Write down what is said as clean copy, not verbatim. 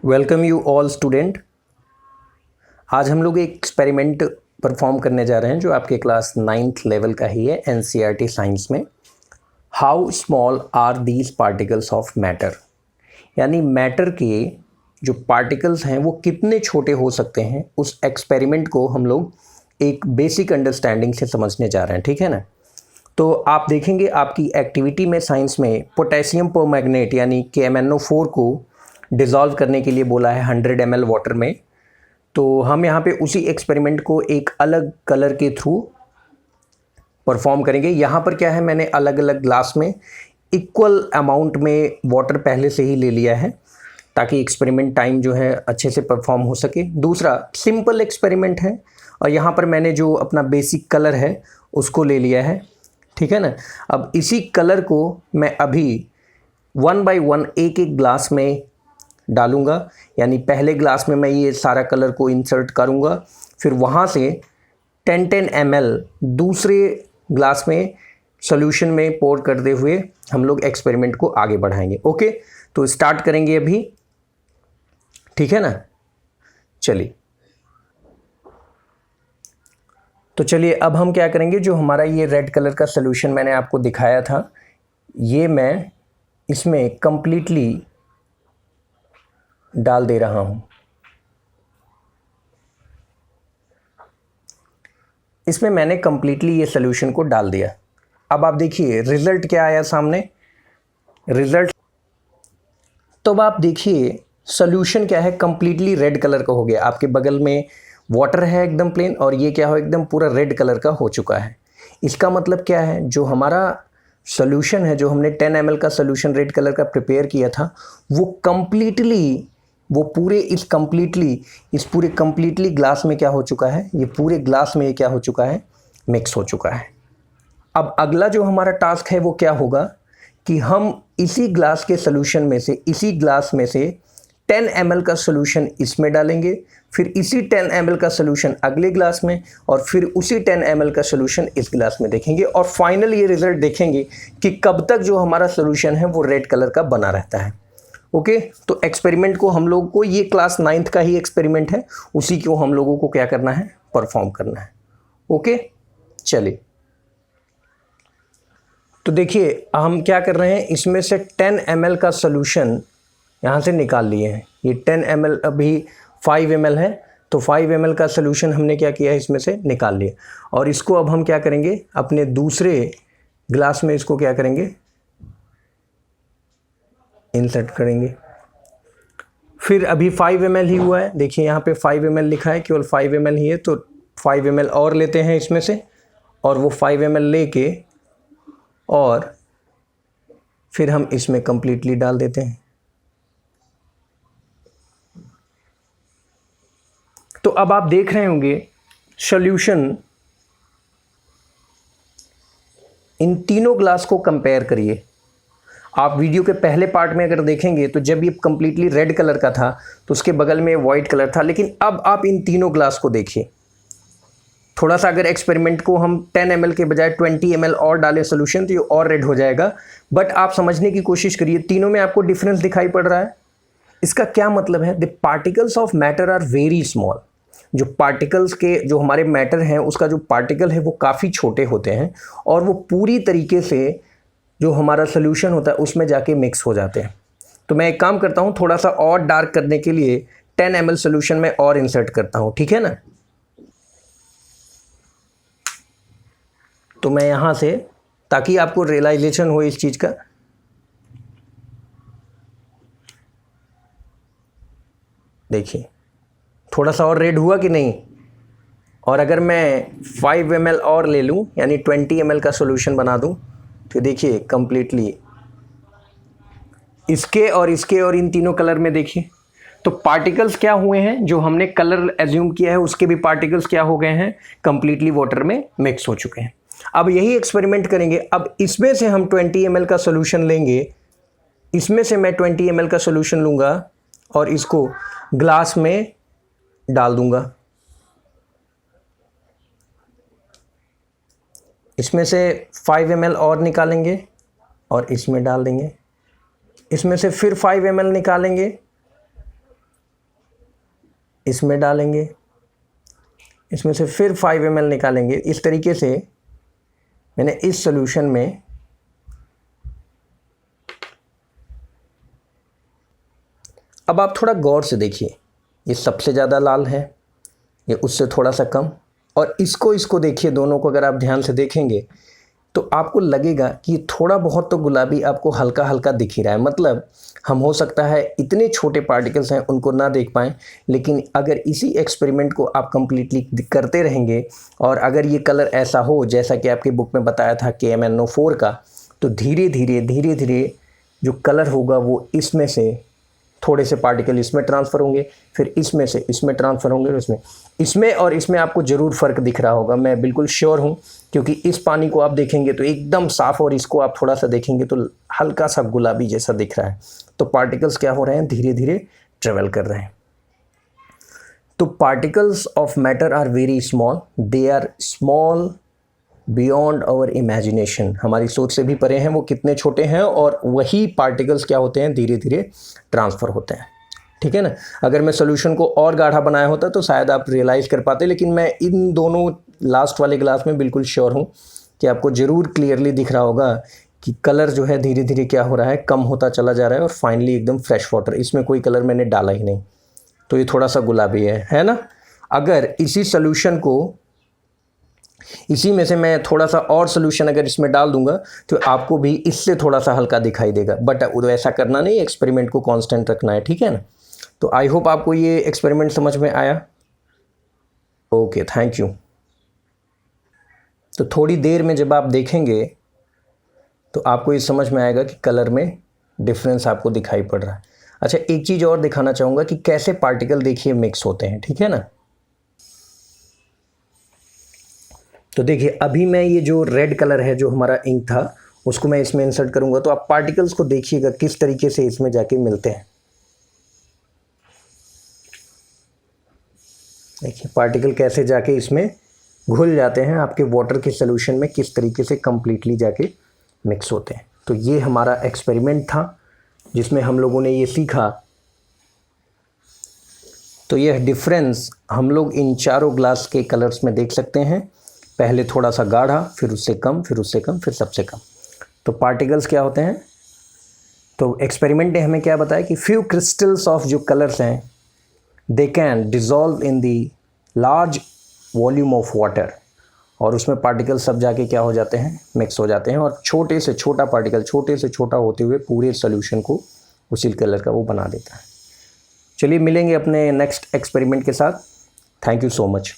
Welcome you all student. आज हम लोग एक एक्सपेरिमेंट परफॉर्म करने जा रहे हैं जो आपके क्लास 9th लेवल का ही है एनसीईआरटी साइंस में। How small are these particles of matter, यानी मैटर के जो पार्टिकल्स हैं वो कितने छोटे हो सकते हैं, उस एक्सपेरिमेंट को हम लोग एक बेसिक अंडरस्टैंडिंग से समझने जा रहे हैं। ठीक है ना। तो आप देखेंगे आपकी एक्टिविटी में साइंस में पोटेशियम परमैंगनेट यानी KMnO4 को डिज़ोल्व करने के लिए बोला है 100 ml वाटर में। तो हम यहाँ पे उसी एक्सपेरिमेंट को एक अलग कलर के थ्रू परफॉर्म करेंगे। यहाँ पर क्या है, मैंने अलग अलग ग्लास में इक्वल अमाउंट में वाटर पहले से ही ले लिया है ताकि एक्सपेरिमेंट टाइम जो है अच्छे से परफॉर्म हो सके। दूसरा सिंपल एक्सपेरिमेंट है और यहाँ पर मैंने जो अपना बेसिक कलर है उसको ले लिया है। ठीक है ना। अब इसी कलर को मैं अभी 1 by 1 एक एक ग्लास में डालूंगा, यानी पहले ग्लास में मैं ये सारा कलर को इंसर्ट करूंगा, फिर वहाँ से 10-10 ml दूसरे ग्लास में सॉल्यूशन में पोर करते हुए हम लोग एक्सपेरिमेंट को आगे बढ़ाएंगे। ओके, तो स्टार्ट करेंगे अभी। ठीक है ना। चलिए, तो चलिए अब हम क्या करेंगे, जो हमारा ये रेड कलर का सॉल्यूशन मैंने आपको दिखाया था, ये मैं इसमें कंप्लीटली डाल दे रहा हूं। इसमें मैंने कंप्लीटली ये सॉल्यूशन को डाल दिया। अब आप देखिए रिजल्ट क्या आया सामने। रिजल्ट तो अब आप देखिए सॉल्यूशन क्या है, कंप्लीटली रेड कलर का हो गया। आपके बगल में वाटर है एकदम प्लेन और ये क्या हो, एकदम पूरा रेड कलर का हो चुका है। इसका मतलब क्या है, जो हमारा सॉल्यूशन है, जो हमने 10 ml का सॉल्यूशन रेड कलर का प्रिपेयर किया था, वो इस पूरे कंप्लीटली ग्लास में क्या हो चुका है, ये पूरे ग्लास में क्या हो चुका है, मिक्स हो चुका है। अब अगला जो हमारा टास्क है वो क्या होगा कि हम इसी ग्लास के सॉल्यूशन में से, इसी ग्लास में से 10 ml का सॉल्यूशन इसमें डालेंगे, फिर इसी 10 ml का सॉल्यूशन अगले ग्लास में, और फिर उसी 10 ml का सॉल्यूशन इस ग्लास में देखेंगे, और फाइनल ये रिजल्ट देखेंगे कि कब तक जो हमारा सॉल्यूशन है वो रेड कलर का बना रहता है। ओके, तो एक्सपेरिमेंट को हम लोग को, ये क्लास 9th का ही एक्सपेरिमेंट है, उसी को हम लोगों को क्या करना है, परफॉर्म करना है। ओके, चलिए तो देखिए हम क्या कर रहे हैं, इसमें से 10 ml का सॉल्यूशन यहाँ से निकाल लिए हैं। ये 10 ml अभी 5 ml है, तो 5 ml का सॉल्यूशन हमने क्या किया है, इसमें से निकाल लिया, और इसको अब हम क्या करेंगे, अपने दूसरे ग्लास में इसको क्या करेंगे, इंसर्ट करेंगे। फिर अभी 5 ml ही हुआ है, देखिए यहाँ पे 5 ml लिखा है, केवल 5 ml ही है, तो 5 ml और लेते हैं इसमें से, और वो 5 ml लेके और फिर हम इसमें कंप्लीटली डाल देते हैं। तो अब आप देख रहे होंगे सॉल्यूशन, इन तीनों ग्लास को कंपेयर करिए। आप वीडियो के पहले पार्ट में अगर देखेंगे तो जब ये कंप्लीटली रेड कलर का था तो उसके बगल में वाइट कलर था, लेकिन अब आप इन तीनों ग्लास को देखिए। थोड़ा सा अगर एक्सपेरिमेंट को हम 10 ml के बजाय 20 ml और डालें सॉल्यूशन तो ये और रेड हो जाएगा, बट आप समझने की कोशिश करिए, तीनों में आपको डिफरेंस दिखाई पड़ रहा है। इसका क्या मतलब है, the particles of matter are very small. जो पार्टिकल्स के, जो हमारे मैटर हैं उसका जो पार्टिकल है वो काफ़ी छोटे होते हैं, और वो पूरी तरीके से जो हमारा सॉल्यूशन होता है उसमें जाके मिक्स हो जाते हैं। तो मैं एक काम करता हूँ, थोड़ा सा और डार्क करने के लिए 10 ml सॉल्यूशन में और इंसर्ट करता हूँ। ठीक है ना। तो मैं यहाँ से, ताकि आपको रियलाइजेशन हो इस चीज़ का, देखिए थोड़ा सा और रेड हुआ कि नहीं। और अगर मैं 5 ml और ले लूँ, यानी 20 ml का सॉल्यूशन बना दूँ, तो देखिए कंप्लीटली इसके और इन तीनों कलर में देखिए, तो पार्टिकल्स क्या हुए हैं, जो हमने कलर एज्यूम किया है उसके भी पार्टिकल्स क्या हो गए हैं, कंप्लीटली वाटर में मिक्स हो चुके हैं। अब यही एक्सपेरिमेंट करेंगे। अब इसमें से हम 20 ml का सॉल्यूशन लेंगे, इसमें से मैं 20 ml का सॉल्यूशन लूँगा और इसको ग्लास में डाल दूँगा। इसमें से 5 ml और निकालेंगे और इसमें डाल देंगे। इसमें से फिर 5 ml निकालेंगे इसमें डालेंगे, इसमें से फिर 5 ml निकालेंगे। इस तरीके से मैंने इस सॉल्यूशन में अब आप थोड़ा गौर से देखिए, ये सबसे ज़्यादा लाल है, ये उससे थोड़ा सा कम, और इसको देखिए, दोनों को अगर आप ध्यान से देखेंगे तो आपको लगेगा कि थोड़ा बहुत तो गुलाबी आपको हल्का हल्का दिख ही रहा है। मतलब हम हो सकता है इतने छोटे पार्टिकल्स हैं उनको ना देख पाएँ, लेकिन अगर इसी एक्सपेरिमेंट को आप कंप्लीटली करते रहेंगे और अगर ये कलर ऐसा हो जैसा कि आपकी बुक में बताया था KMnO4 का, तो धीरे धीरे जो कलर होगा वो इसमें से थोड़े से पार्टिकल इसमें ट्रांसफ़र होंगे, फिर इसमें से इसमें ट्रांसफ़र होंगे, इसमें और इसमें आपको ज़रूर फ़र्क दिख रहा होगा, मैं बिल्कुल श्योर हूँ, क्योंकि इस पानी को आप देखेंगे तो एकदम साफ़ और इसको आप थोड़ा सा देखेंगे तो हल्का सा गुलाबी जैसा दिख रहा है। तो पार्टिकल्स क्या हो रहे हैं, धीरे धीरे ट्रेवल कर रहे हैं। तो particles of matter are very small, they are small beyond our imagination, हमारी सोच से भी परे हैं वो कितने छोटे हैं, और वही पार्टिकल्स क्या होते हैं, धीरे धीरे ट्रांसफ़र होते हैं। ठीक है ना। अगर मैं सोल्यूशन को और गाढ़ा बनाया होता तो शायद आप रियलाइज़ कर पाते, लेकिन मैं इन दोनों लास्ट वाले ग्लास में बिल्कुल श्योर हूँ कि आपको ज़रूर क्लियरली दिख रहा होगा कि कलर जो है धीरे धीरे क्या हो रहा है, कम होता चला जा रहा है, और फाइनली एकदम फ्रेश वाटर, इसमें कोई कलर मैंने डाला ही नहीं, तो ये थोड़ा सा गुलाबी है ना। अगर इसी सोल्यूशन को, इसी में से मैं थोड़ा सा और सोल्यूशन अगर इसमें डाल दूंगा तो आपको भी इससे थोड़ा सा हल्का दिखाई देगा, बट ऐसा करना नहीं, एक्सपेरिमेंट को कांस्टेंट रखना है। ठीक है ना। तो आई होप आपको ये एक्सपेरिमेंट समझ में आया। Okay, thank you. तो थोड़ी देर में जब आप देखेंगे तो आपको ये समझ में आएगा कि कलर में डिफरेंस आपको दिखाई पड़ रहा है। अच्छा, एक चीज़ और दिखाना चाहूँगा कि कैसे पार्टिकल देखिए मिक्स होते हैं। ठीक है ना। तो देखिए, अभी मैं ये जो रेड कलर है जो हमारा इंक था उसको मैं इसमें इंसर्ट करूँगा, तो आप पार्टिकल्स को देखिएगा किस तरीके से इसमें जाके मिलते हैं। देखिए पार्टिकल कैसे जाके इसमें घुल जाते हैं, आपके वाटर के सोल्यूशन में किस तरीके से कंप्लीटली जाके मिक्स होते हैं। तो ये हमारा एक्सपेरिमेंट था जिसमें हम लोगों ने ये सीखा। तो यह डिफरेंस हम लोग इन चारों ग्लास के कलर्स में देख सकते हैं, पहले थोड़ा सा गाढ़ा, फिर उससे कम, फिर उससे कम, फिर सबसे कम। तो पार्टिकल्स क्या होते हैं, तो एक्सपेरिमेंट ने हमें क्या बताया कि फ्यू क्रिस्टल्स ऑफ जो कलर्स हैं they can dissolve in the large volume of water, और उसमें पार्टिकल सब जाके क्या हो जाते हैं, मिक्स हो जाते हैं, और छोटे से छोटा पार्टिकल छोटे से छोटा होते हुए पूरे सोल्यूशन को उसी कलर का वो बना देता है। चलिए मिलेंगे अपने नेक्स्ट एक्सपेरिमेंट के साथ। Thank you so much.